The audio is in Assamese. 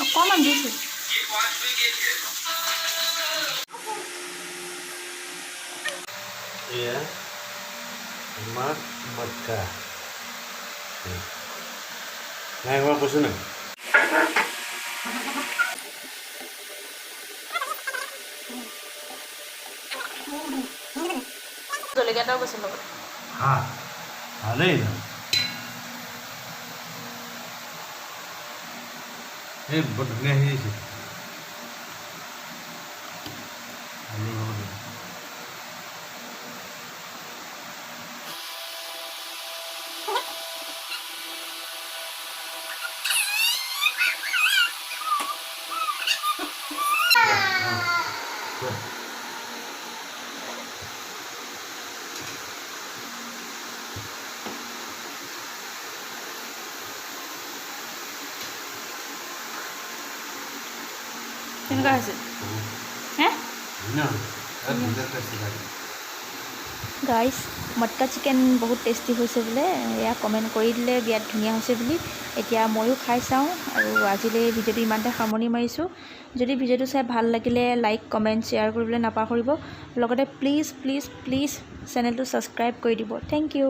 অকণমান দিছোঁ Iya, maka. Nah, yang aku seneng. জলকীয়াটাও গৈছে লগত Ah, ভালেই না। এই বৰ ধুনীয়া আহিছে। আলু লগত। কেনেকুৱা হৈছে হে গাইজ মটকা চিকেন বহুত টেষ্টি হৈছে বোলে এয়া কমেণ্ট কৰি দিলে বিৰাট ধুনীয়া হৈছে বুলি এতিয়া ময়ো খাই চাওঁ আৰু আজিলৈ ভিডিঅ'টো ইমানতে সামৰণি মাৰিছোঁ যদি ভিডিঅ'টো চাই ভাল লাগিলে লাইক কমেণ্ট শ্বেয়াৰ কৰিবলৈ নাপাহৰিব লগতে প্লিজ প্লিজ প্লিজ চেনেলটো ছাবস্ক্ৰাইব কৰি দিব থেংক ইউ